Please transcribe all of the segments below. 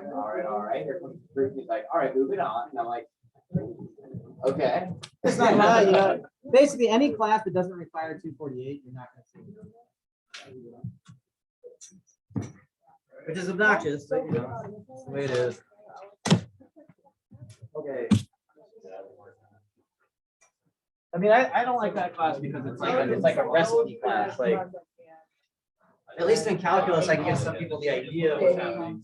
I'm like, all right. Here comes the proof. He's like, all right, moving on. And I'm like, okay. It's not bad, you know. Basically, any class that doesn't require 248, you're not going to see. Which is obnoxious, but you know, that's the way it is. Okay. I mean, I don't like that class because it's like a recipe class. Like, at least in calculus, I can give some people the idea of what's happening.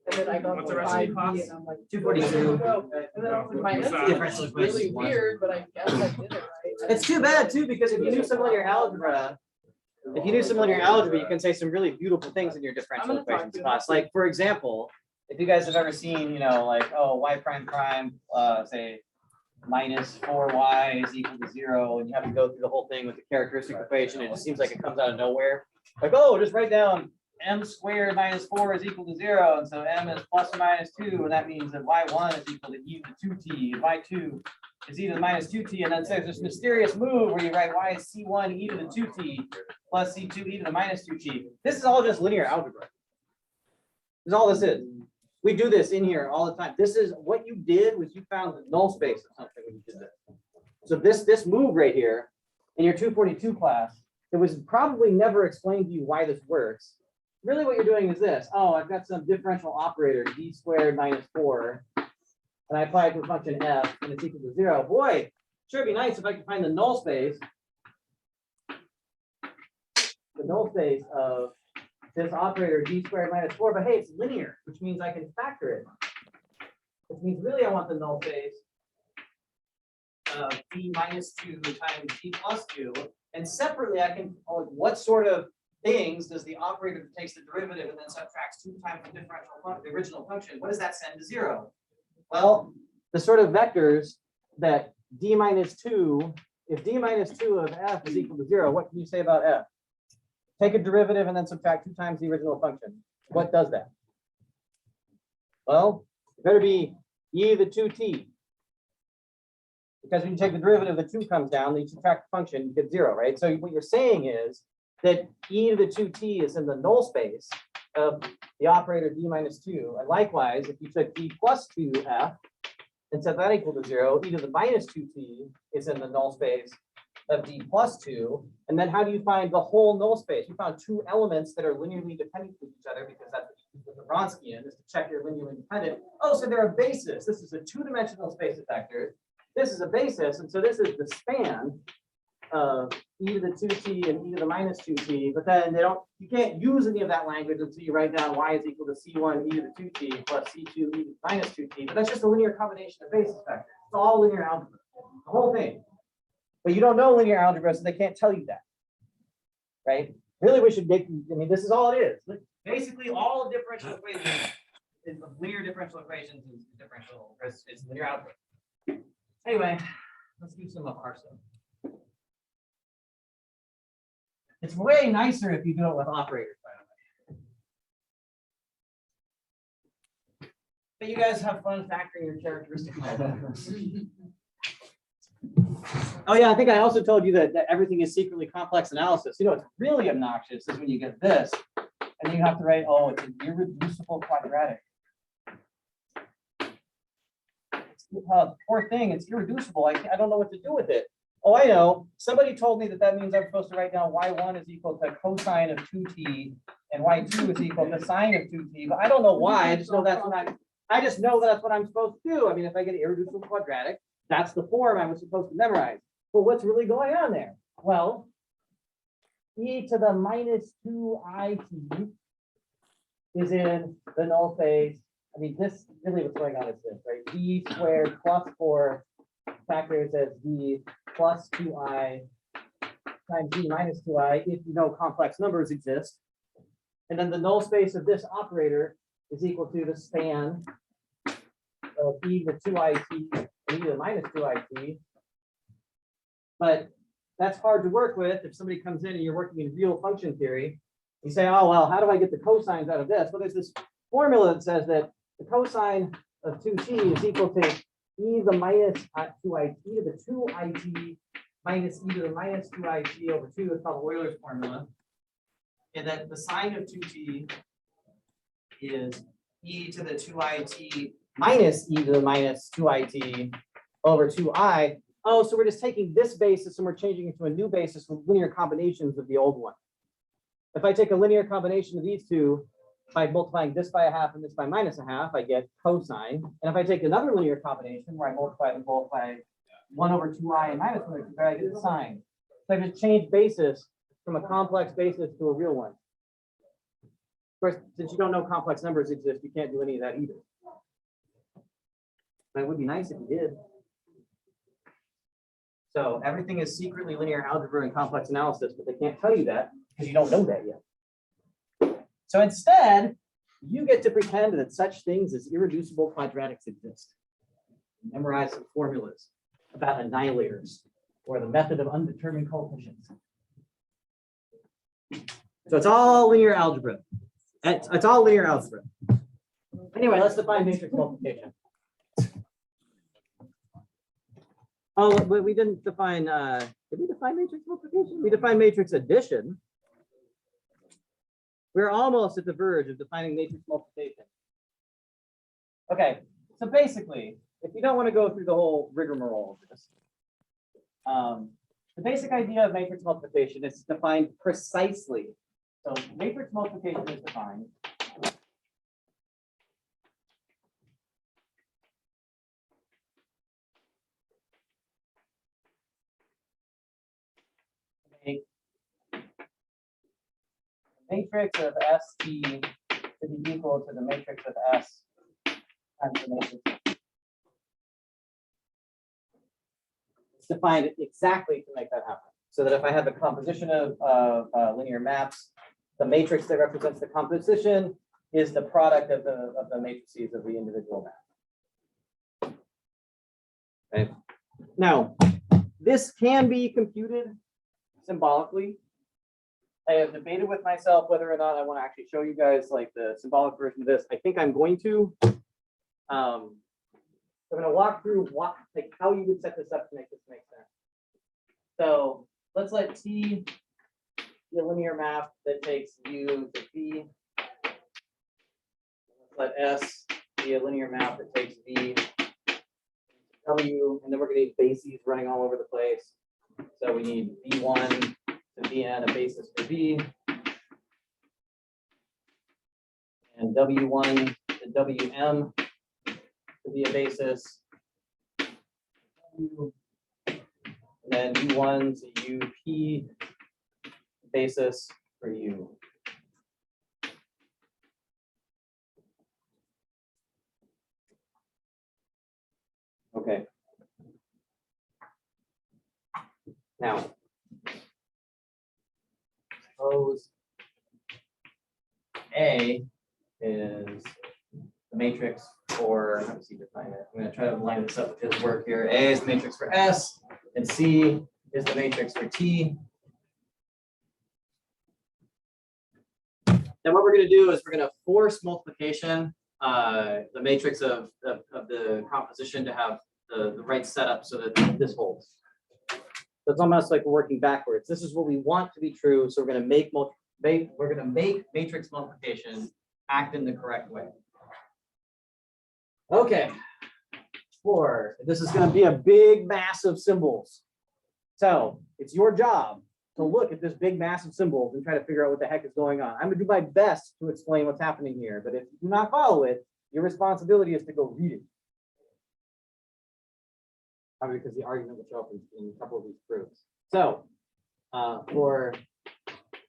And then I got What's the recipe class? and I'm like 242. And then I was like, Differential it's really equations. weird, but I guess I did it right. It's too bad too, because if you knew some linear algebra, you can say some really beautiful things in your differential equations class. Like, for example, if you guys have ever seen, you know, like, oh, y prime prime, say minus 4y is equal to 0, and you have to go through the whole thing with the characteristic equation. It just seems like it comes out of nowhere. Like, oh, just write down m squared minus 4 is equal to 0, and so m is plus or minus 2, and that means that y1 is equal to e to the 2t, and y2 is e to the minus 2t, and then there's this mysterious move where you write y is c1 e to the 2t plus c2 e to the minus 2t. This is all just linear algebra. This is all this is. We do this in here all the time. This is what you did was you found the null space of something when you did this. So this move right here in your 242 class, it was probably never explained to you why this works. Really what you're doing is this. Oh, I've got some differential operator, d squared minus 4, and I apply it to a function f, and it's equal to 0. Boy, sure it'd be nice if I could find the null space. The null space of this operator, d squared minus 4, but hey, it's linear, which means I can factor it. Which means really I want the null space of d minus 2 times d plus 2. And separately, I can, what sort of things does the operator that takes the derivative and then subtracts 2 times the differential the original function? What does that send to 0? Well, the sort of vectors that d minus 2, if d minus 2 of f is equal to 0, what can you say about f? Take a derivative and then subtract 2 times the original function. What does that? Well, it better be e to the 2t. Because when you take the derivative, the 2 comes down, then you subtract the function, you get 0, right? So what you're saying is that e to the 2t is in the null space of the operator d minus 2. And likewise, if you took d plus 2f and set that equal to 0, e to the minus 2t is in the null space of d plus 2. And then how do you find the whole null space? We found 2 elements that are linearly dependent with each other, because that's what the Wronskian is, to check your linearly independent. Oh, so they're a basis. This is a 2-dimensional space of vectors. This is a basis, and so this is the span of e to the 2t and e to the minus 2t, but then you can't use any of that language until you write down y is equal to c1 e to the 2t plus c2 e to the minus 2t, but that's just a linear combination of basis vectors. It's all linear algebra, the whole thing. But you don't know linear algebra, so they can't tell you that, right? Really, we should make, I mean, this is all it is. Basically, all differential equations, linear differential equations is linear algebra. Anyway, let's do some of our stuff. It's way nicer if you do it with operators, by the way. But you guys have fun factoring your characteristics. Oh yeah, I think I also told you that everything is secretly complex analysis. You know, it's really obnoxious is when you get this, and then you have to write, oh, it's an irreducible quadratic. Poor thing, it's irreducible. I don't know what to do with it. Oh, I know. Somebody told me that means I'm supposed to write down y1 is equal to cosine of 2t and y2 is equal to sine of 2t, but I don't know why. I just know that's what I'm supposed to do. I mean, if I get an irreducible quadratic, that's the form I was supposed to memorize. But what's really going on there? Well, e to the minus 2it is in the null space. I mean, this really what's going on is this, right? D squared plus 4 factors as d plus 2i times d minus 2i if you know complex numbers exist. And then the null space of this operator is equal to the span of e to the 2it and e to the minus 2it. But that's hard to work with if somebody comes in and you're working in real function theory. You say, oh, well, how do I get the cosines out of this? Well, there's this formula that says that the cosine of 2t is equal to e to the minus 2it, e to the 2it minus e to the minus 2it over 2. It's called Euler's formula. And that the sine of 2t is e to the 2it minus e to the minus 2it over 2I. Oh, so we're just taking this basis and we're changing it to a new basis with linear combinations of the old one. If I take a linear combination of these two by multiplying this by a half and this by minus a half, I get cosine. And if I take another linear combination where I multiply them both by 1 over 2I and minus 1 over 2I, I get the sine. So I just changed basis from a complex basis to a real one. Of course, since you don't know complex numbers exist, you can't do any of that either. But it would be nice if you did. So everything is secretly linear algebra and complex analysis, but they can't tell you that because you don't know that yet. So instead, you get to pretend that such things as irreducible quadratics exist. Memorize some formulas about annihilators or the method of undetermined coefficients. So it's all linear algebra. It's all linear algebra. Anyway, let's define matrix multiplication. Oh, but we didn't define, did we define matrix multiplication? We defined matrix addition. We're almost at the verge of defining matrix multiplication. Okay, so basically, if you don't want to go through the whole rigmarole of this, the basic idea of matrix multiplication is defined precisely. So matrix multiplication is defined matrix of ST to be equal to the matrix of S times the matrix. It's defined exactly to make that happen. So that if I have a composition of linear maps, the matrix that represents the composition is the product of the matrices of the individual map. Okay. Now, this can be computed symbolically. I have debated with myself whether or not I want to actually show you guys like the symbolic version of this. I think I'm going to. I'm going to walk through like how you would set this up to make this make sense. So let's let T be a linear map that takes U to V. Let's let S be a linear map that takes V to W, and then we're going to need bases running all over the place. So we need V1 to Vn, a basis for V, and W1 to Wm to be a basis, and then U1 to UP, basis for U. Okay. Now, suppose A is the matrix for, let's see, define it. I'm going to try to line this up with his work here. A is the matrix for S, and C is the matrix for T. Then what we're going to do is we're going to force multiplication, the matrix of the composition to have the right setup so that this holds. So it's almost like we're working backwards. This is what we want to be true. So we're going to make matrix multiplication act in the correct way. Okay. This is going to be a big mass of symbols. So it's your job to look at this big mass of symbols and try to figure out what the heck is going on. I'm going to do my best to explain what's happening here, but if you do not follow it, your responsibility is to go read it. Probably because the argument will show up in a couple of these proofs. So for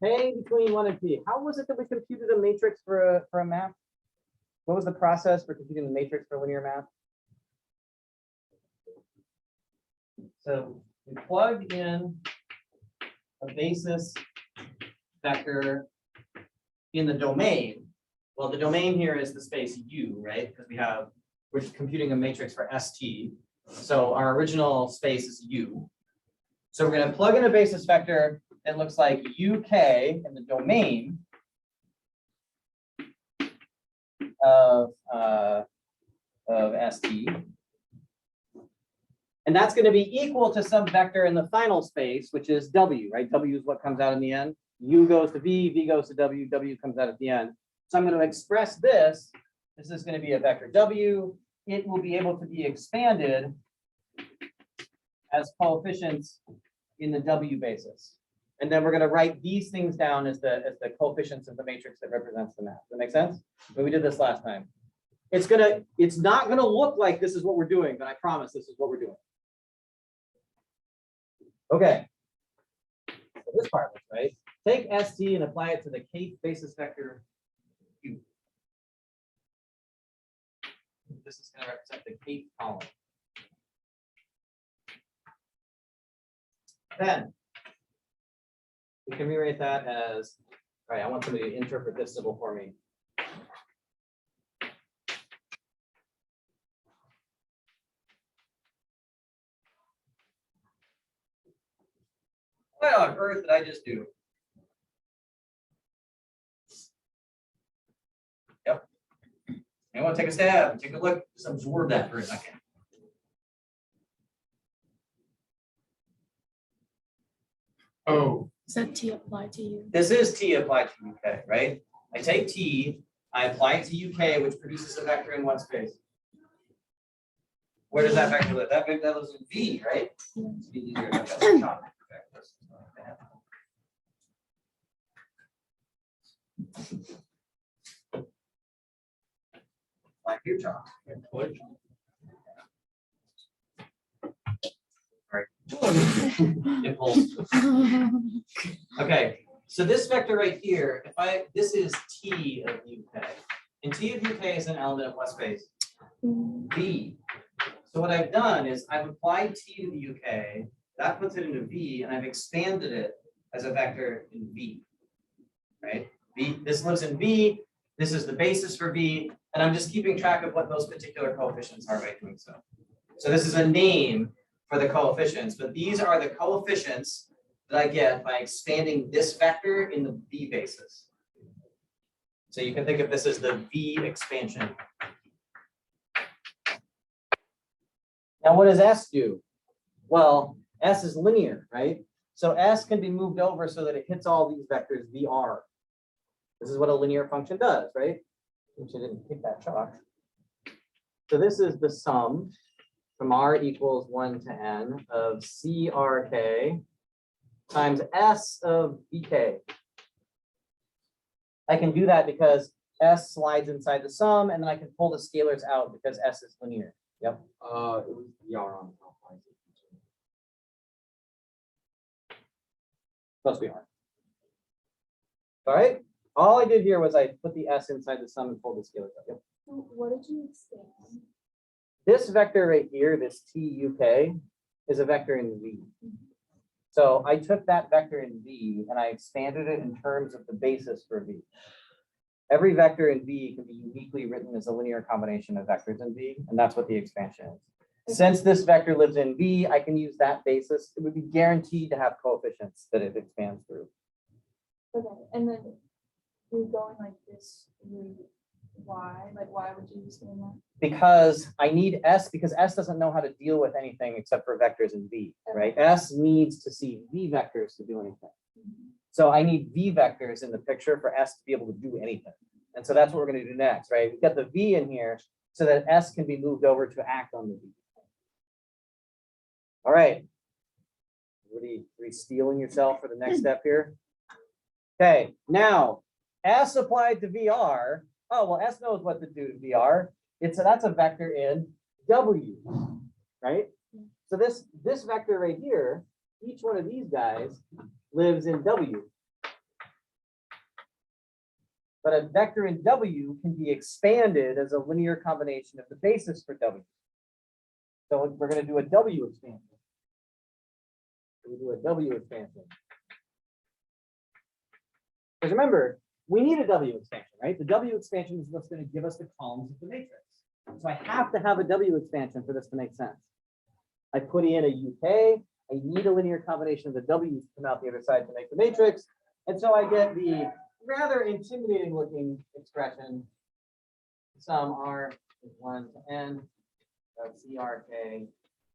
K between 1 and P, how was it that we computed a matrix for a map? What was the process for computing the matrix for a linear map? So we plug in a basis vector in the domain. Well, the domain here is the space U, right? Because we're just computing a matrix for ST. So our original space is U. So we're going to plug in a basis vector that looks like UK in the domain of ST. And that's going to be equal to some vector in the final space, which is W, right? W is what comes out in the end. U goes to V, V goes to W, W comes out at the end. So I'm going to express this This is going to be a vector W. It will be able to be expanded as coefficients in the W basis. And then we're going to write these things down as the coefficients of the matrix that represents the map. Does that make sense? When we did this last time. It's not gonna look like this is what we're doing, but I promise this is what we're doing. Okay. So this part looks right. Take ST and apply it to the kth basis vector Q. This is going to represent the kth column. Then we can rewrite that as, all right, I want somebody to interpret this symbol for me. What on earth did I just do? Yep. Anyone take a stab? Take a look. Just absorb that for a second. Oh, Is that T applied to you? This is T applied to UK, right? I take T, I apply it to UK, which produces a vector in what space? Where does that vector live? That vector lives in V, right? It's be easier to have a chalk vector. Like your chalk. Impulse. Okay, so this vector right here, this is T of UK, and T of UK is an element of what space? V. So what I've done is I've applied T to the UK, that puts it into V, and I've expanded it as a vector in V, right? V, this lives in V, this is the basis for V, and I'm just keeping track of what those particular coefficients are by doing so. So this is a name for the coefficients, but these are the coefficients that I get by expanding this vector in the V basis. So you can think of this as the V expansion. Now, what does S do? Well, S is linear, right? So S can be moved over so that it hits all these vectors VR. This is what a linear function does, right? Which I didn't pick that chalk. So this is the sum from R equals 1 to n of CRK times S of BK. I can do that because S slides inside the sum, and then I can pull the scalars out because S is linear. Yep. It was VR on top. Supposed to be R. All right. All I did here was I put the S inside the sum and pulled the scalars out. Yep. What did you expand? This vector right here, this TUK, is a vector in V. So I took that vector in V and I expanded it in terms of the basis for V. Every vector in V can be uniquely written as a linear combination of vectors in V, and that's what the expansion is. Since this vector lives in V, I can use that basis. It would be guaranteed to have coefficients that it expands through. Okay, and then you're going like this route. Why? Like, why would you expand that? Because I need S, because S doesn't know how to deal with anything except for vectors in V, right? S needs to see V vectors to do anything. So I need V vectors in the picture for S to be able to do anything. And so that's what we're going to do next, right? We've got the V in here so that S can be moved over to act on the V. All right. Everybody stealing yourself for the next step here? Okay, now S applied to VR. Oh, well, S knows what to do to VR. That's a vector in W, right? So this vector right here, each one of these guys lives in W. But a vector in W can be expanded as a linear combination of the basis for W. So we're going to do a W expansion. We do a W expansion. Because remember, we need a W expansion, right? The W expansion is what's going to give us the columns of the matrix. So I have to have a W expansion for this to make sense. I put in a UK. I need a linear combination of the W's to come out the other side to make the matrix. And so I get the rather intimidating looking expression. Sum R is 1 to n of CRK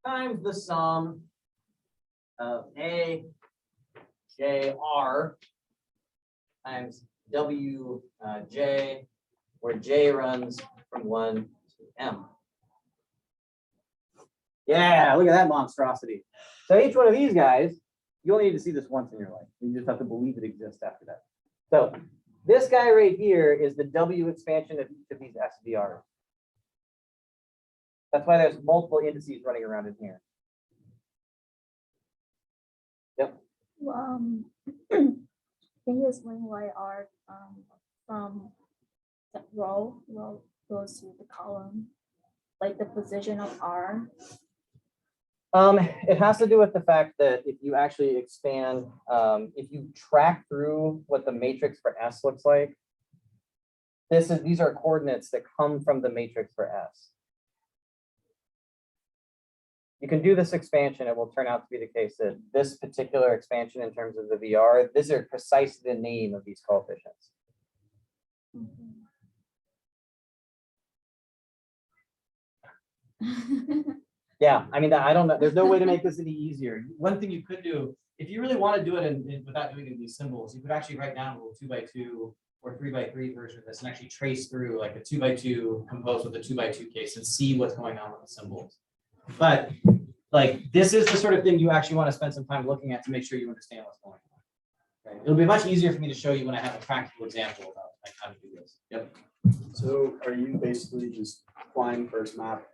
times the sum of A, J, R times W, J, where J runs from 1 to m. Yeah, look at that monstrosity. So each one of these guys, you only need to see this once in your life. You just have to believe it exists after that. So this guy right here is the W expansion of each of these SVRs. That's why there's multiple indices running around in here. Yep. Can you explain why R from the row goes to the column, like the position of R? It has to do with the fact that if you actually expand, if you track through what the matrix for S looks like, these are coordinates that come from the matrix for S. You can do this expansion. It will turn out to be the case that this particular expansion in terms of the VR, these are precisely the name of these coefficients. Yeah, I mean, I don't know. There's no way to make this any easier. One thing you could do, if you really want to do it without doing it in these symbols, you could actually write down a little 2x2 or 3x3 version of this and actually trace through like a 2x2 composed with a 2x2 case and see what's going on with the symbols. But like, this is the sort of thing you actually want to spend some time looking at to make sure you understand what's going on. Okay? It'll be much easier for me to show you when I have a practical example about like how to do this. Yep. So are you basically just applying first map,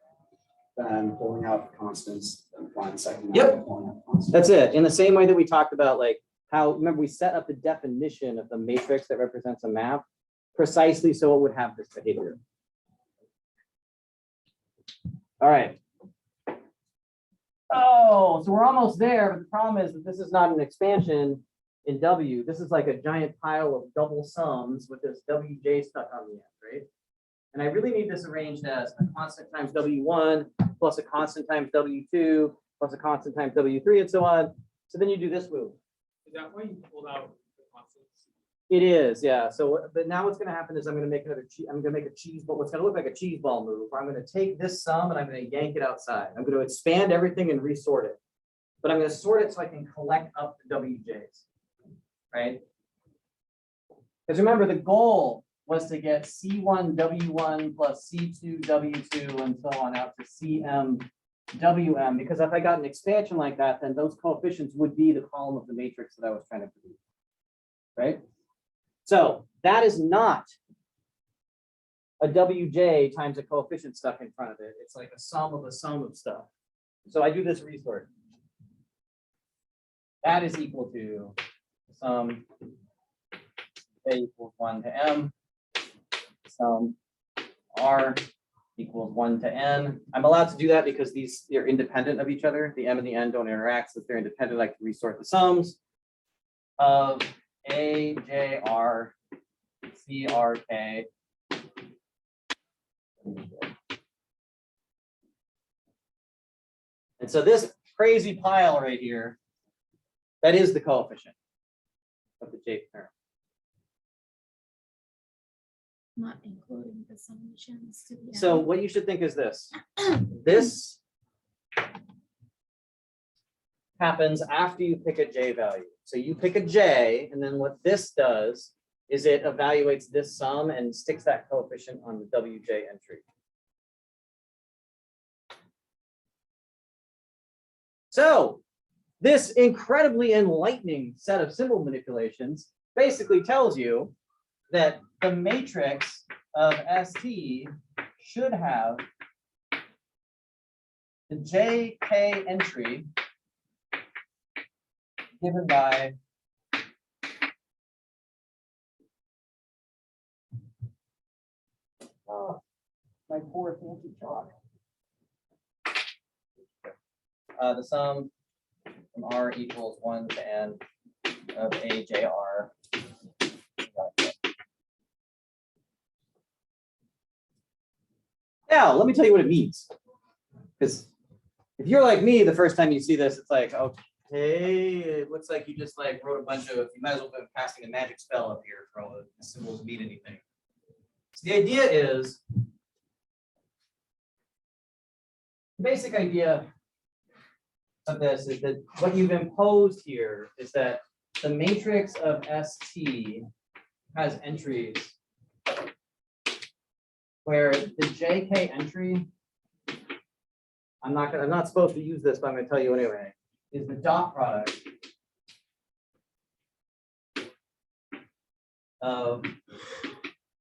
then pulling out the constants, then applying second map? Yep. and pulling out the constants? That's it. In the same way that we talked about, like how, remember we set up the definition of the matrix that represents a map precisely so it would have this behavior. All right. Oh, so we're almost there, but the problem is that this is not an expansion in W. This is like a giant pile of double sums with this WJ stuck on the end, right? And I really need this arranged as a constant times W1 plus a constant times W2 plus a constant times W3 and so on. So then you do this move. Is that why you pulled out the constants? It is, yeah. So, but now what's going to happen is I'm going to make I'm going to make a cheese ball. What's going to look like a cheese ball move. Where I'm going to take this sum and I'm going to yank it outside. I'm going to expand everything and resort it. But I'm going to sort it so I can collect up the WJs, right? Because remember, the goal was to get C1 W1 plus C2 W2 and so on out to CM WM. Because if I got an expansion like that, then those coefficients would be the column of the matrix that I was trying to produce, right? So that is not a WJ times a coefficient stuck in front of it. It's like a sum of stuff. So I do this resort. That is equal to sum J equals 1 to M, sum R equals 1 to N. I'm allowed to do that because these are independent of each other. The M and the N don't interact, so if they're independent, I can resort the sums of A, J, R, C, R, K. And so this crazy pile right here, that is the coefficient of the J term. Not including the summations to the end. So what you should think is this. This happens after you pick a J value. So you pick a J, and then what this does is it evaluates this sum and sticks that coefficient on the WJ entry. So this incredibly enlightening set of symbol manipulations basically tells you that the matrix of ST should have the JK entry given by my poor fancy chalk. The sum from R equals 1 to N of AJR. Now, let me tell you what it means. Because if you're like me, the first time you see this, it's like, okay, it looks like you just like wrote a bunch of, you might as well have been casting a magic spell up here for all the symbols mean anything. So the idea is, the basic idea of this is that what you've imposed here is that the matrix of ST has entries where the JK entry, I'm not supposed to use this, but I'm gonna tell you anyway, is the dot product of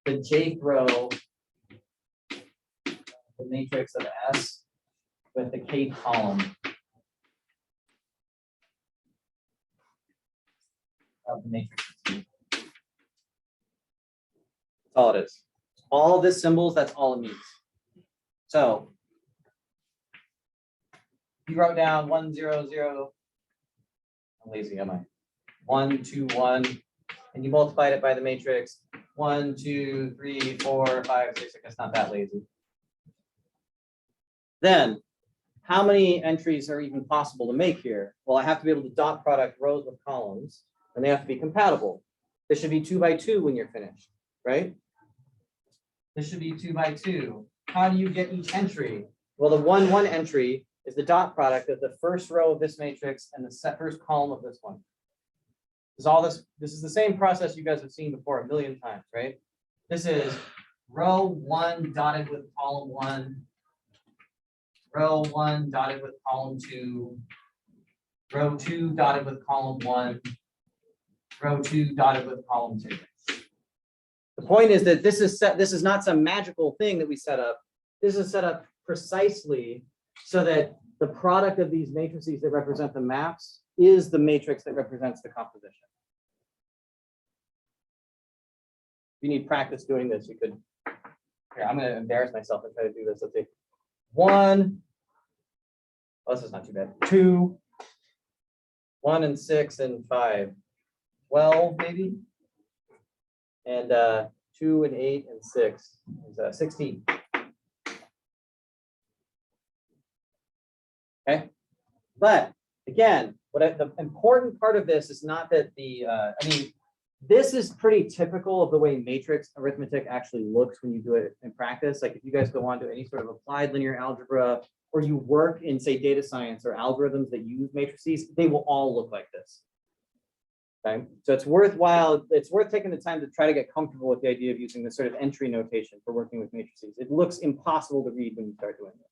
the jth row, the matrix of S with the kth column of the matrix of T. That's all it is. All this symbols, that's all it means. So you wrote down 1, 0, 0. I'm lazy, am I? 1, 2, 1, and you multiplied it by the matrix 1, 2, 3, 4, 5, 6. It's not that lazy. Then, how many entries are even possible to make here? Well, I have to be able to dot product rows with columns, and they have to be compatible. This should be 2 by 2 when you're finished, right? This should be 2 by 2. How do you get each entry? Well, the 1, 1 entry is the dot product of the first row of this matrix and the first column of this one. This is the same process you guys have seen before a million times, right? This is row 1 dotted with column 1, row 1 dotted with column 2, row 2 dotted with column 1, row 2 dotted with column 2. The point is that this is not some magical thing that we set up. This is set up precisely so that the product of these matrices that represent the maps is the matrix that represents the composition. If you need practice doing this, you could. Here, I'm going to embarrass myself and try to do this. Let's see. 1. Oh, this is not too bad. 2. 1 and 6 and 5. 12 maybe. And 2 and 8 and 6 is 16. Okay, but again, the important part of this is not that this is pretty typical of the way matrix arithmetic actually looks when you do it in practice. Like if you guys go on to any sort of applied linear algebra, or you work in, say, data science or algorithms that use matrices, they will all look like this. Okay, so it's worth taking the time to try to get comfortable with the idea of using this sort of entry notation for working with matrices. It looks impossible to read when you start doing it.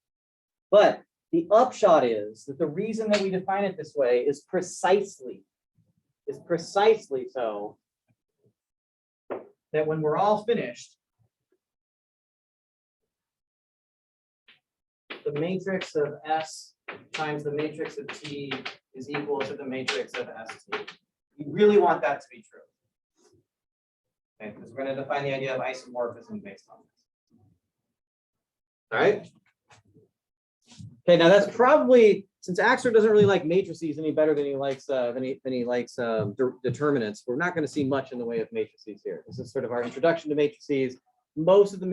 But the upshot is that the reason that we define it this way is precisely so that when we're all finished, the matrix of S times the matrix of T is equal to the matrix of ST. We really want that to be true. Okay, because we're going to define the idea of isomorphism based on this. All right. Okay, now that's probably, since Axler doesn't really like matrices any better than he likes determinants, we're not going to see much in the way of matrices here. This is sort of our introduction to matrices. Most of the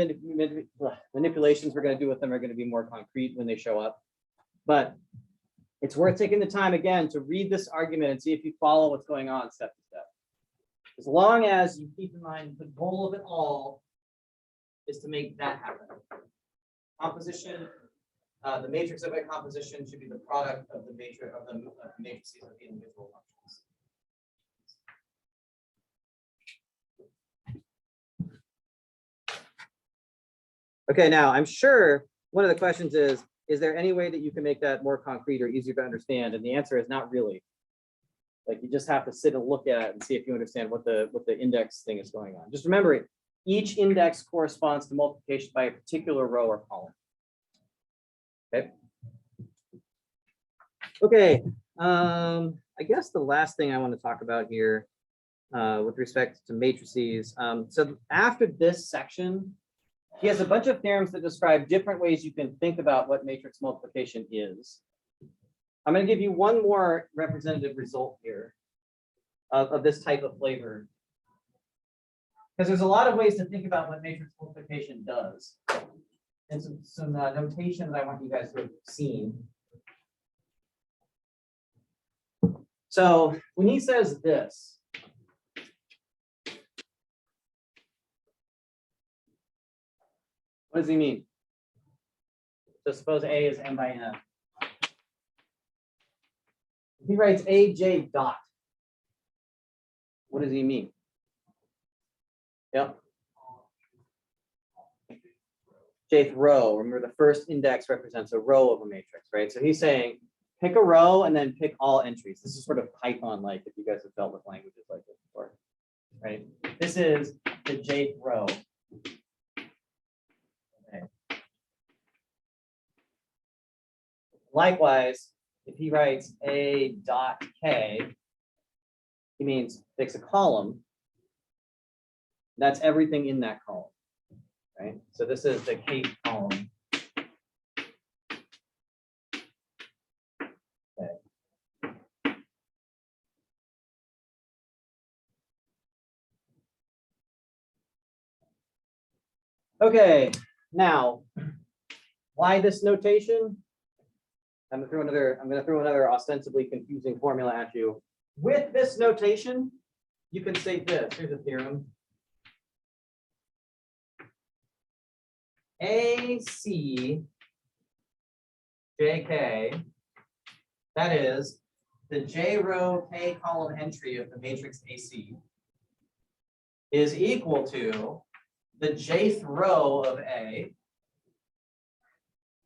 manipulations we're going to do with them are going to be more concrete when they show up. But it's worth taking the time again to read this argument and see if you follow what's going on step to step. As long as you keep in mind the goal of it all is to make that happen. Composition. The matrix of a composition should be the product of the matrix of the matrices of the individual functions. Okay, now I'm sure one of the questions is there any way that you can make that more concrete or easier to understand? And the answer is not really. Like you just have to sit and look at it and see if you understand what the index thing is going on. Just remember, each index corresponds to multiplication by a particular row or column. Okay. Okay. I guess the last thing I want to talk about here with respect to matrices. So after this section, he has a bunch of theorems that describe different ways you can think about what matrix multiplication is. I'm going to give you one more representative result here of this type of flavor. Because there's a lot of ways to think about what matrix multiplication does. And some notation that I want you guys to have seen. So when he says this, what does he mean? So suppose A is m by n. If he writes AJ dot, what does he mean? Yep. jth row. Remember, the first index represents a row of a matrix, right? So he's saying, pick a row and then pick all entries. This is sort of Python-like, if you guys have dealt with languages like this before, right? This is the jth row. Okay. Likewise, if he writes A dot K, he means picks a column. That's everything in that column, right? So this is the kth column. Okay, now, why this notation? I'm gonna throw another ostensibly confusing formula at you. With this notation, you can state this. Here's a theorem. AC JK, that is the J row K column entry of the matrix AC, is equal to the jth row of A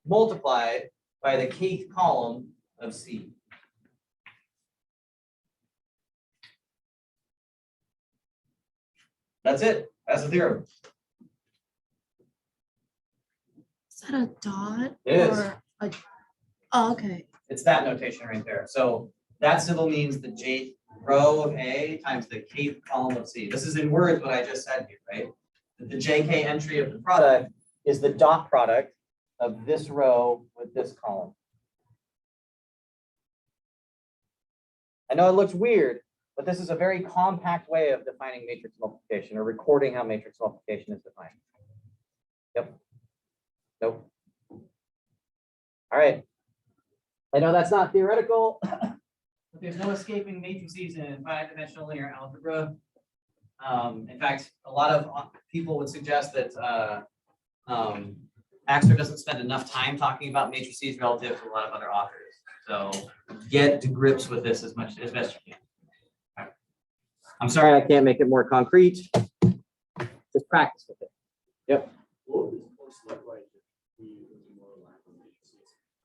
multiplied by the kth column of C. That's it. That's the theorem. Is that a dot? It is. Or a, oh, okay. It's that notation right there. So that symbol means the jth row of A times the kth column of C. This is in words what I just said here, right? The JK entry of the product is the dot product of this row with this column. I know it looks weird, but this is a very compact way of defining matrix multiplication or recording how matrix multiplication is defined. Yep. Nope. All right. I know that's not theoretical, but there's no escaping matrices in infinite dimensional linear algebra. In fact, a lot of people would suggest that Axter doesn't spend enough time talking about matrices relative to a lot of other authors. So get to grips with this as best you can. Right. I'm sorry I can't make it more concrete. Just practice with it. Yep.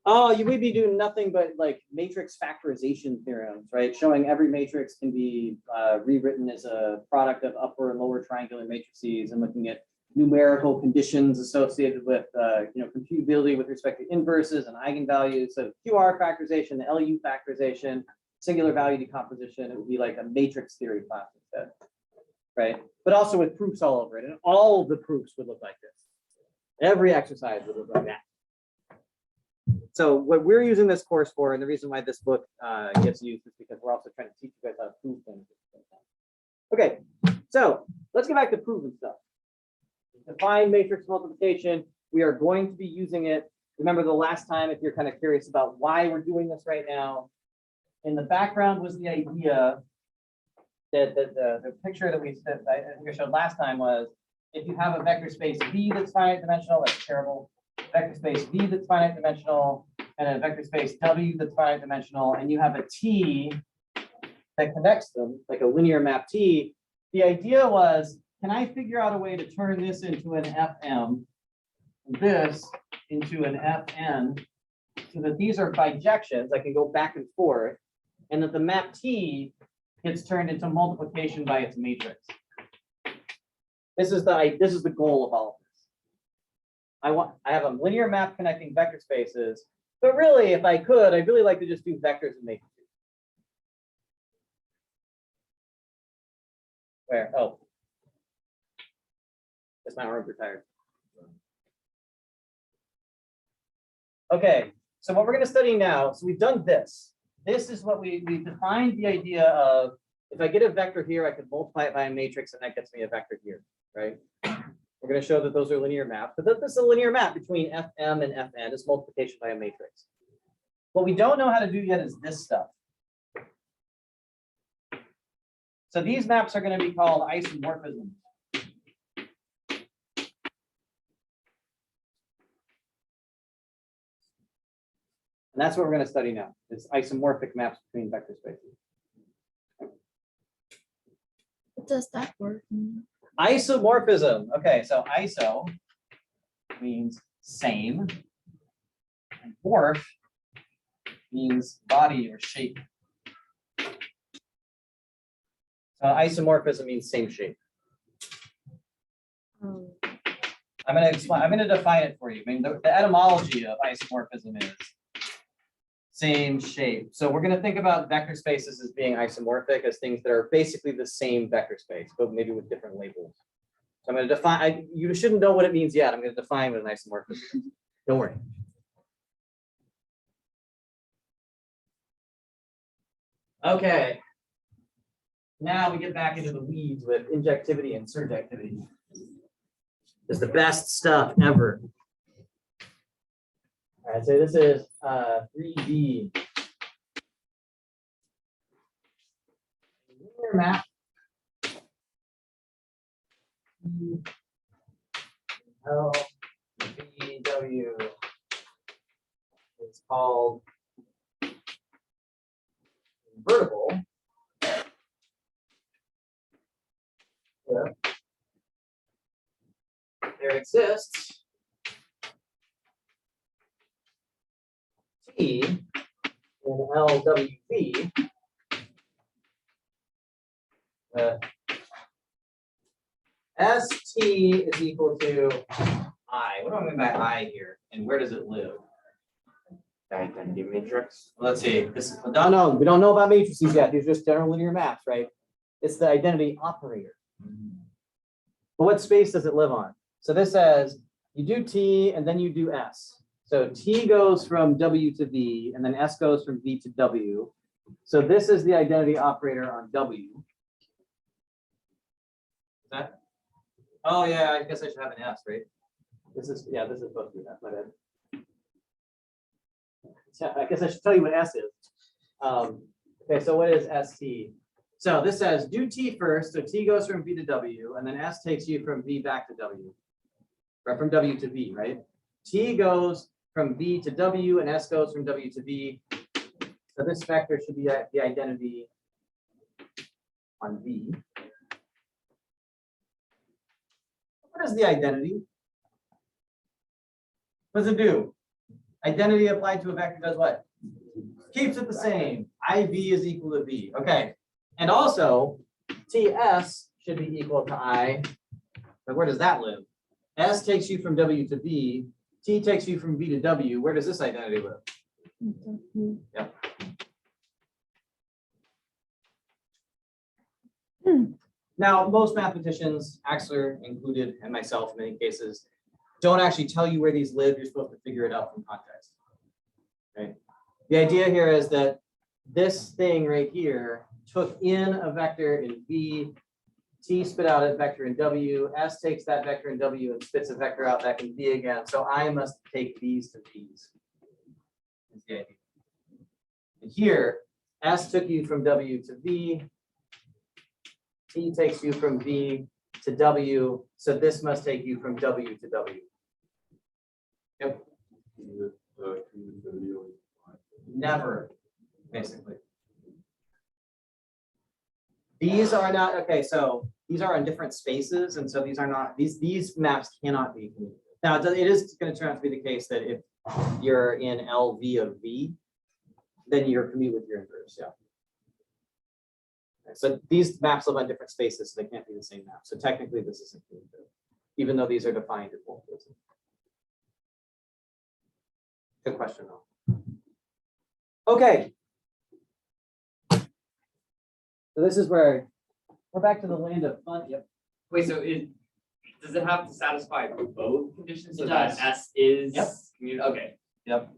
Oh, you would be doing nothing but like matrix factorization theorems, right? Showing every matrix can be rewritten as a product of upper and lower triangular matrices, and looking at numerical conditions associated with computability with respect to inverses and eigenvalues. So QR factorization, the LU factorization, singular value decomposition. It would be like a matrix theory class instead, right? But also with proofs all over it, and all of the proofs would look like this. Every exercise would look like that. So what we're using this course for, and the reason why this book gets used, is because we're also trying to teach you guys how to prove things. Okay, so let's get back to proving stuff. Define matrix multiplication. We are going to be using it. Remember the last time, if you're kind of curious about why we're doing this right now, in the background was the idea that the picture that I showed last time was, if you have a vector space V that's finite dimensional, that's terrible. Vector space V that's finite dimensional, and a vector space W that's finite dimensional, and you have a T that connects them, like a linear map T. The idea was, can I figure out a way to turn this into an FM, this into an FN, so that these are bijections, I can go back and forth, and that the map T gets turned into multiplication by its matrix. This is the goal of all of this. I have a linear map connecting vector spaces, but really, if I could, I'd really like to just do vectors and matrices. Where? Oh, that's my arm retired. Okay, so what we're going to study now, so we've done this. This is what we defined the idea of, if I get a vector here, I could multiply it by a matrix, and that gets me a vector here, right? We're going to show that those are linear maps, but this is a linear map between FM and FN. It's multiplication by a matrix. What we don't know how to do yet is this stuff. So these maps are going to be called isomorphisms. And that's what we're going to study now. It's isomorphic maps between vector spaces. What does that word mean? Isomorphism. Okay, so iso means same. And morph means body or shape. So isomorphism means same shape. I'm going to explain. I'm going to define it for you. I mean, the etymology of isomorphism is same shape. So we're going to think about vector spaces as being isomorphic, as things that are basically the same vector space, but maybe with different labels. So I'm going to define. You shouldn't know what it means yet. I'm going to define what an isomorphism is. Don't worry. Okay. Now we get back into the weeds with injectivity and surjectivity. It's the best stuff ever. All right, so this is 3D. Linear map. LVW is called invertible. Yeah. There exists T in LWV ST is equal to I. What do I mean by I here? And where does it live? Identity matrix. Let's see. This is, no, we don't know about matrices yet. These are just general linear maps, right? It's the identity operator. But what space does it live on? So this says you do T and then you do S. So T goes from W to V and then S goes from V to W. So this is the identity operator on W. Is that? Oh yeah, I guess I should have an S, right? This is supposed to be S, my bad. I guess I should tell you what S is. Okay, so what is ST? So this says do T first, so T goes from V to W, and then S takes you from V back to W, or from W to V, right? T goes from V to W, and S goes from W to V. So this vector should be the identity on V. What is the identity? What does it do? Identity applied to a vector does what? Keeps it the same. IV is equal to V. Okay. And also, TS should be equal to I. But where does that live? S takes you from W to V. T takes you from V to W. Where does this identity live? Yep. Now, most mathematicians, Axler included, and myself in many cases, don't actually tell you where these live. You're supposed to figure it out from context. Okay. The idea here is that this thing right here took in a vector in V, T spit out a vector in W, S takes that vector in W and spits a vector out back in V again. So I must take these to V's. That's the idea. And here, S took you from W to V, T takes you from V to W, so this must take you from W to W. Yep. Never, basically. These are not, okay, so these are on different spaces, and so these are not, these maps cannot be commutative. Now, it is going to turn out to be the case that if you're in LV of V, then you're commute with your inverse, yeah. So these maps live on different spaces, so they can't be the same map. So technically, this isn't commutative, even though these are defined in both places. Good question, though. Okay. So this is where we're back to the land of fun. Yep. Wait, so does it have to satisfy both conditions? So It that does. S is Yep. Okay. Yep.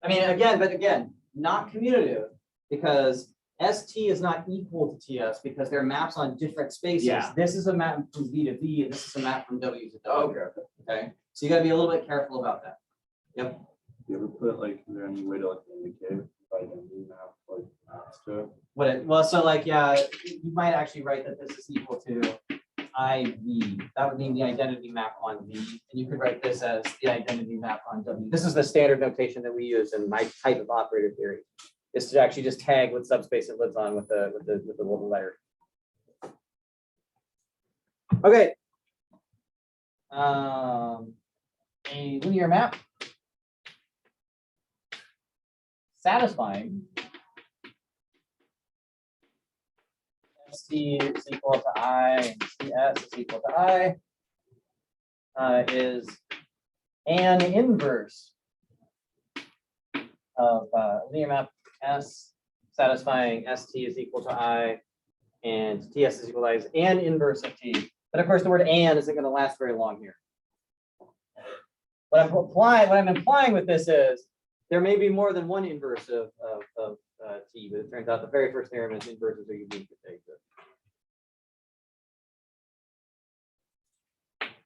I mean, again, not commutative because ST is not equal to TS because they're maps on different spaces. Yeah. This is a map from V to V, and this is a map from W to W. Okay. Okay. So you got to be a little bit careful about that. Yep. You ever put like, is there any way to like indicate by identity map like maps to it? Well, so like, yeah, you might actually write that this is equal to IV. That would mean the identity map on V. And you could write this as the identity map on W. This is the standard notation that we use in my type of operator theory. Is to actually just tag what subspace it lives on with the little letter. Okay. a linear map satisfying ST is equal to I and CS is equal to I is an inverse of linear map S satisfying ST is equal to I and TS is equal to I is an inverse of T. But of course, the word "and" isn't going to last very long here. What I'm implying with this is there may be more than one inverse of T, but it turns out the very first theorem is inverses are unique if they exist.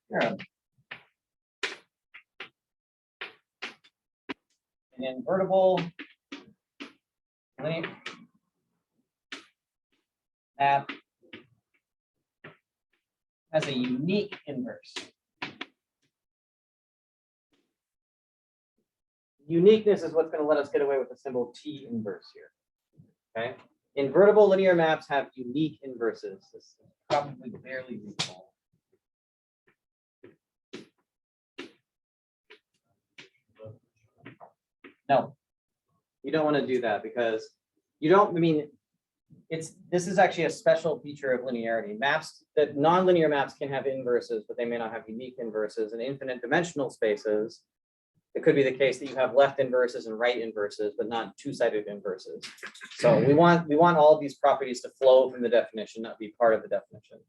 Theorem. An invertible linear map has a unique inverse. Uniqueness is what's going to let us get away with the symbol T inverse here. Okay. Invertible linear maps have unique inverses. This is probably barely readable. No, you don't want to do that because you don't, I mean, this is actually a special feature of linearity. Maps that nonlinear maps can have inverses, but they may not have unique inverses. In infinite dimensional spaces, it could be the case that you have left inverses and right inverses, but not two-sided inverses. So we want all of these properties to flow from the definition, not be part of the definition.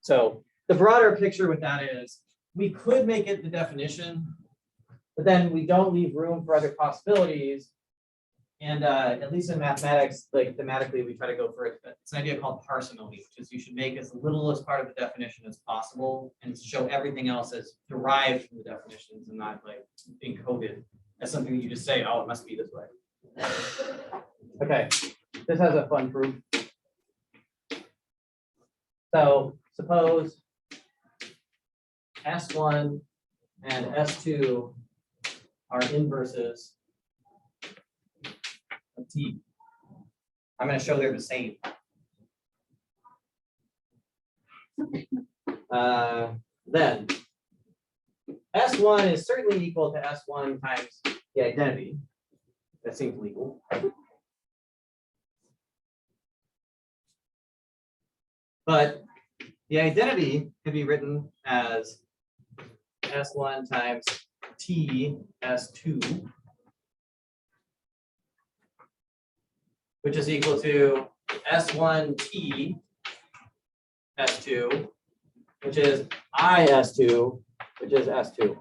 So the broader picture with that is we could make it the definition, but then we don't leave room for other possibilities. And at least in mathematics, like thematically, we try to go for it. It's an idea called parsimony, which is you should make as little as part of the definition as possible and show everything else as derived from the definitions and not like encoded as something that you just say, oh, it must be this way. Okay, this has a fun proof. So suppose S1 and S2 are inverses of T. I'm going to show they're the same. Then S1 is certainly equal to S1 times the identity. That seems legal. But the identity can be written as S1 times T S2, which is equal to S1T S2, which is I S2, which is S2.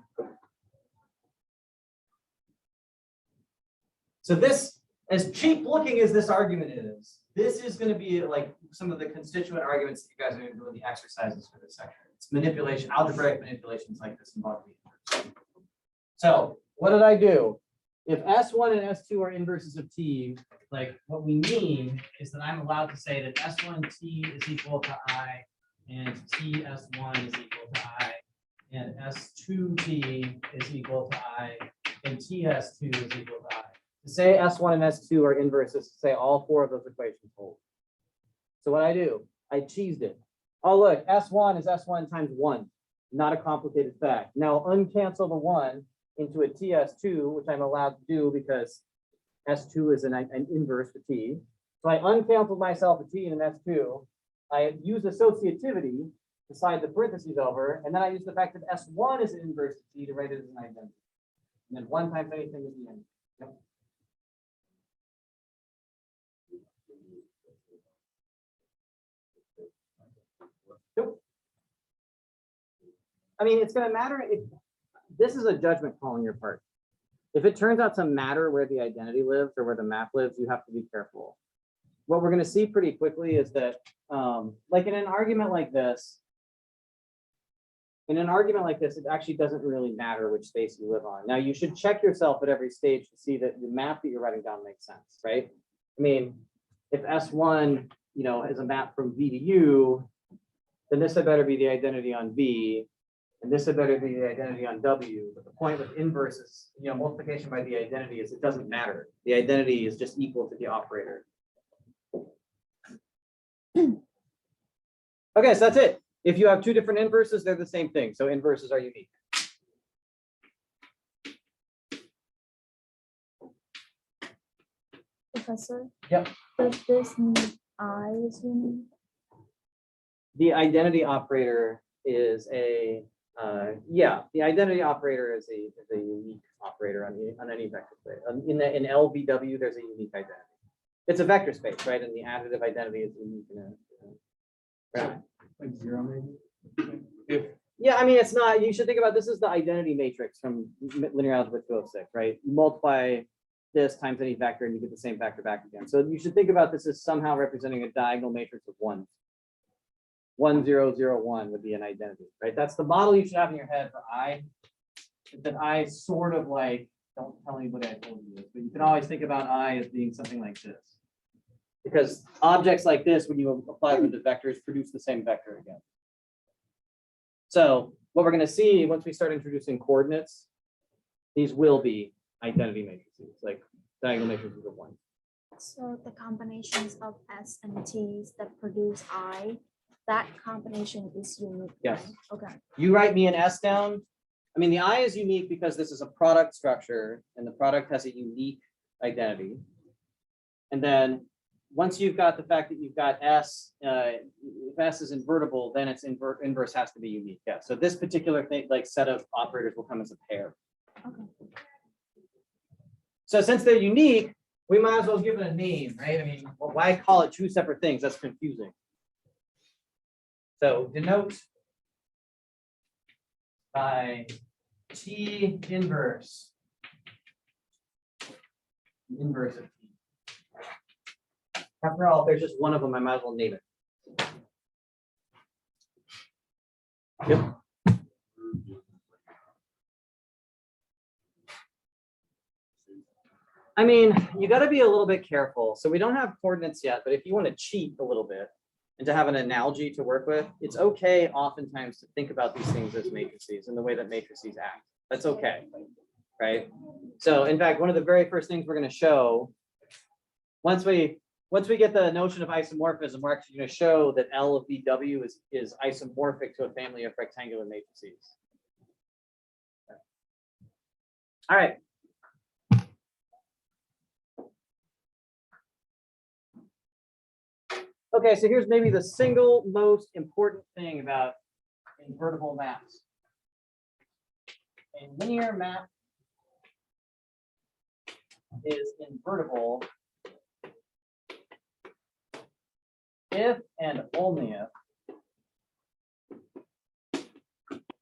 So this, as cheap looking as this argument is, this is going to be like some of the constituent arguments that you guys are going to do in the exercises for this section. It's manipulation, algebraic manipulations like this involve the inverse. So what did I do? If S1 and S2 are inverses of T, like what we mean is that I'm allowed to say that S1T is equal to I and TS1 is equal to I and S2T is equal to I and TS2 is equal to I. To say S1 and S2 are inverses, to say all four of those equations hold. So what I do, I cheesed it. Oh, look, S1 is S1 times 1. Not a complicated fact. Now uncancel the 1 into a TS2, which I'm allowed to do because S2 is an inverse to T. So I uncanceled myself a T and an S2. I use associativity to slide the parentheses over, and then I use the fact that S1 is an inverse to T to write it as an identity. And then 1 times anything is the end. Yep. Nope. I mean, it's going to matter if this is a judgment call on your part. If it turns out to matter where the identity lives or where the map lives, you have to be careful. What we're going to see pretty quickly is that, like in an argument like this, it actually doesn't really matter which space you live on. Now, you should check yourself at every stage to see that the map that you're writing down makes sense, right? I mean, if S1, is a map from V to U, then this had better be the identity on V, and this had better be the identity on W. But the point with inverses, multiplication by the identity is it doesn't matter. The identity is just equal to the operator. Okay, so that's it. If you have two different inverses, they're the same thing. So inverses are unique. Professor? Yep. Does this mean I is unique? The identity operator is a, the identity operator is a unique operator on any vector space. In LVW, there's a unique identity. It's a vector space, right? And the additive identity is unique in a Like 0 maybe? yeah, I mean, it's not, you should think about this is the identity matrix from linear algebra 206, right? You multiply this times any vector and you get the same vector back again. So you should think about this as somehow representing a diagonal matrix of 1. 1, 0, 0, 1 would be an identity, right? That's the model you should have in your head for I. That I sort of like, don't tell anybody I told you this, but you can always think about I as being something like this. Because objects like this, when you apply them to vectors, produce the same vector again. So what we're going to see once we start introducing coordinates, these will be identity matrices, like diagonal matrices of 1. So the combinations of S and T's that produce I, that combination is unique. Yes. right? Okay. You write me an S down. I mean, the I is unique because this is a product structure and the product has a unique identity. And then once you've got the fact that you've got S, if S is invertible, then its inverse has to be unique. Yeah. So this particular thing, like set of operators will come as a pair. Okay. So since they're unique, we might as well give it a name, right? I mean, well, why call it two separate things? That's confusing. So denote by T inverse. Inverse of T. After all, if there's just one of them, I might as well name it. Yep. I mean, you got to be a little bit careful. So we don't have coordinates yet, but if you want to cheat a little bit and to have an analogy to work with, it's okay oftentimes to think about these things as matrices and the way that matrices act. That's okay, right? So in fact, one of the very first things we're going to show, once we get the notion of isomorphism, we're actually going to show that L of VW is isomorphic to a family of rectangular matrices. All right. Okay, so here's maybe the single most important thing about invertible maps. A linear map is invertible if and only if.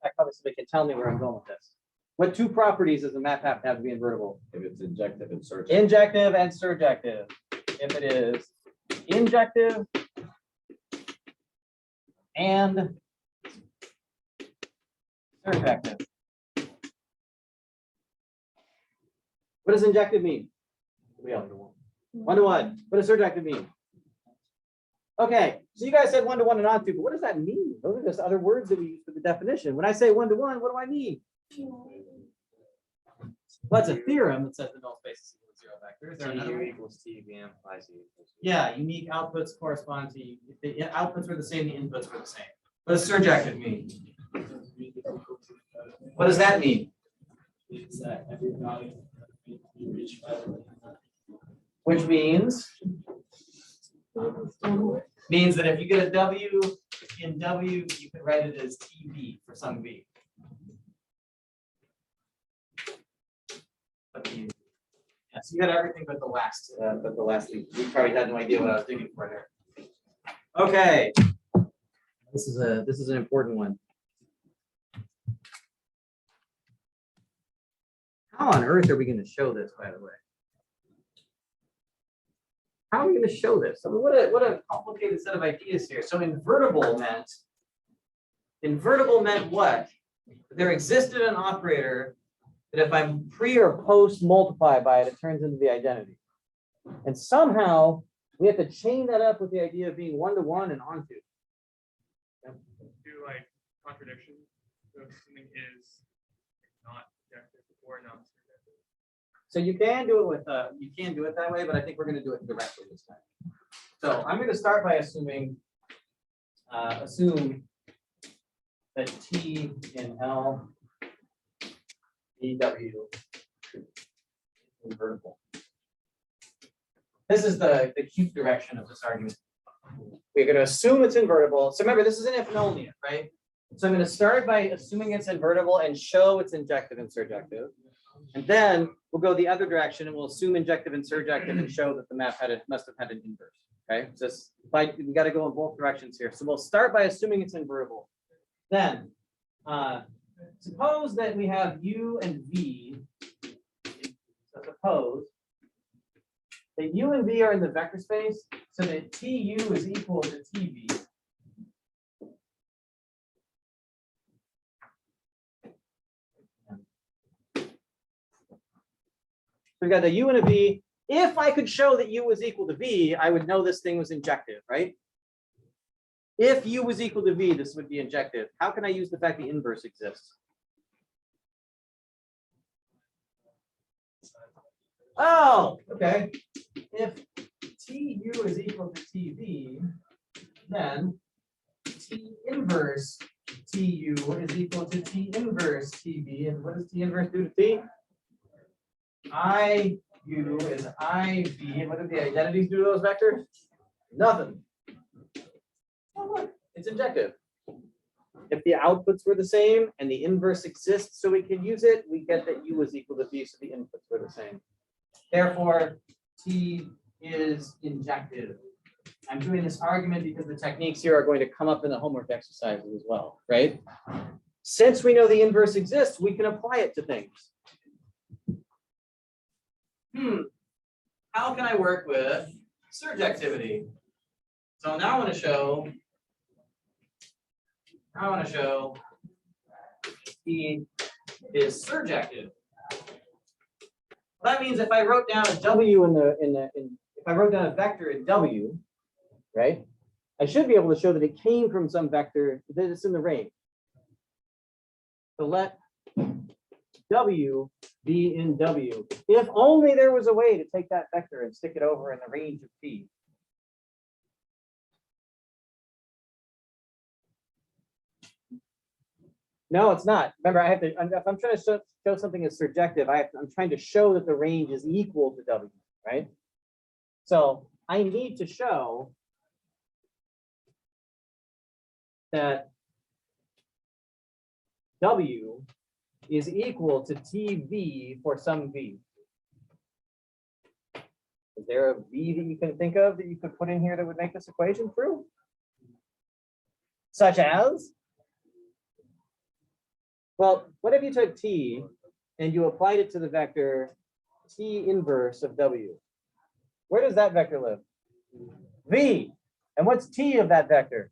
I probably somebody can tell me where I'm going with this. What two properties does the map have to have to be invertible? If it's injective and surjective. Injective and surjective. If it is injective and surjective. What does injective mean? 1-to-1. What does surjective mean? Okay, so you guys said 1-to-1 and onto, but what does that mean? Those are just other words that we use for the definition. When I say 1-to-1, what do I mean? Well, it's a theorem that says the null space is equal to 0 vectors. There are another one. equals T, V implies E equals T. Yeah, unique outputs correspond to, if the outputs were the same, the inputs were the same. What does surjective mean? What does that mean? Which means that if you get a W in W, you can write it as TB for some V. Yeah, so you got everything but the last thing. You probably had no idea what I was digging for there. Okay, this is an important one. How on earth are we going to show this, by the way? How are we going to show this? I mean, what a complicated set of ideas here. So invertible meant what? There existed an operator that if I pre or post multiply by it, it turns into the identity. And somehow we have to chain that up with the idea of being 1-to-1 and onto. Do like contradiction. So if something is not objective or not subjective. So you can do it that way, but I think we're going to do it directly this time. So I'm going to start by assume that T in L VW is invertible. This is the cute direction of this argument. We're going to assume it's invertible. So remember, this is an if and only if, right? So I'm going to start by assuming it's invertible and show it's injective and surjective. And then we'll go the other direction and we'll assume injective and surjective and show that the map must have had an inverse. Okay, just we got to go in both directions here. So we'll start by assuming it's invertible. Then suppose that we have U and V. So suppose that U and V are in the vector space, so that TU is equal to TV. So we got the U and a V. If I could show that U was equal to V, I would know this thing was injective, right? If U was equal to V, this would be injective. How can I use the fact the inverse exists? Oh, okay. If TU is equal to TV, then T inverse TU is equal to T inverse TV. And what does T inverse do to T? IU is IV. And what do the identities do to those vectors? Nothing. Oh, look, it's injective. If the outputs were the same and the inverse exists so we can use it, we get that U is equal to V, so the inputs were the same. Therefore, T is injective. I'm doing this argument because the techniques here are going to come up in the homework exercises as well, right? Since we know the inverse exists, we can apply it to things. How can I work with surjectivity? So now I want to show T is surjective. That means if I wrote down a W if I wrote down a vector in W, right? I should be able to show that it came from some vector that is in the range. So let W be in W. If only there was a way to take that vector and stick it over in the range of T. No, it's not. Remember, if I'm trying to show something as surjective, I'm trying to show that the range is equal to W, right? So I need to show that W is equal to TV for some V. Is there a V that you can think of that you could put in here that would make this equation true? Such as? Well, what if you took T and you applied it to the vector T inverse of W? Where does that vector live? V. And what's T of that vector?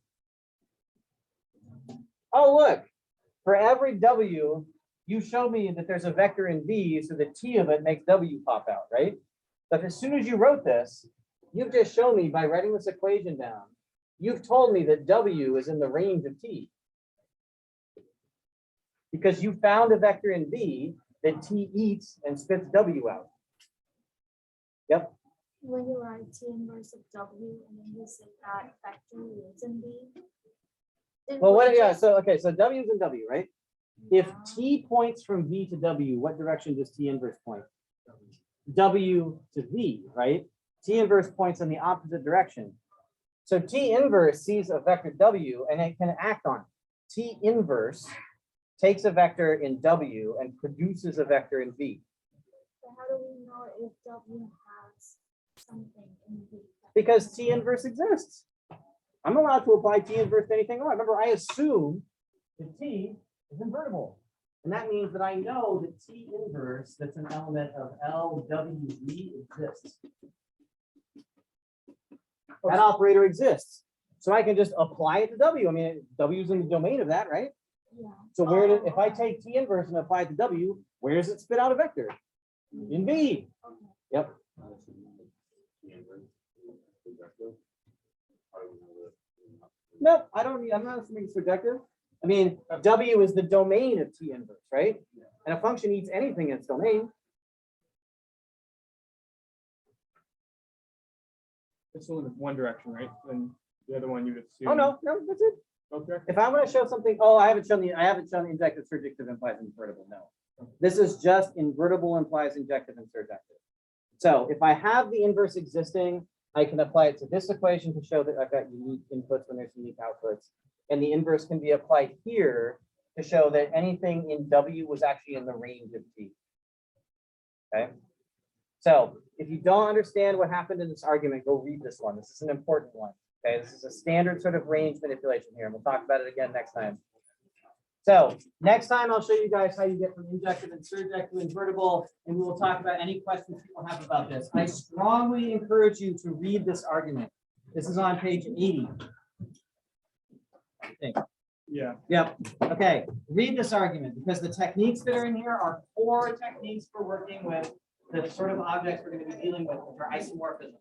Oh, look, for every W, you show me that there's a vector in V, so the T of it makes W pop out, right? But as soon as you wrote this, you've just shown me by writing this equation down, you've told me that W is in the range of T. Because you found a vector in V that T eats and spits W out. Yep. When you write T inverse of W and then you say that vector is in V. Well, what? Yeah. So okay. So W is in W, right? If T points from V to W, what direction does T inverse point? W to V, right? T inverse points in the opposite direction. So T inverse sees a vector W and it can act on it. T inverse takes a vector in W and produces a vector in V. So how do we know if W has something in V? Because T inverse exists. I'm allowed to apply T inverse to anything I want. Remember, I assume that T is invertible. And that means that I know that T inverse, that's an element of LWV, exists. That operator exists. So I can just apply it to W. I mean, W is in the domain of that, right? Yeah. So if I take T inverse and apply it to W, where does it spit out a vector? In V. Okay. Yep. No, I'm not assuming it's projective. I mean, W is the domain of T inverse, right? And a function eats anything in its domain. It's only one direction, right? And the other one you would assume. Oh no, that's it. Okay. If I want to show something, I haven't shown the injective surjective implies invertible. No. This is just invertible implies injective and surjective. So if I have the inverse existing, I can apply it to this equation to show that I've got unique inputs when there's unique outputs. And the inverse can be applied here to show that anything in W was actually in the range of T. Okay. So if you don't understand what happened in this argument, go read this one. This is an important one. Okay, this is a standard sort of range manipulation here, and we'll talk about it again next time. So next time I'll show you guys how you get from injective and surjective to invertible, and we will talk about any questions people have about this. I strongly encourage you to read this argument. This is on page 80. I think. Yeah. Yep. Okay. Read this argument because the techniques that are in here are 4 techniques for working with the sort of objects we're going to be dealing with, which are isomorphisms.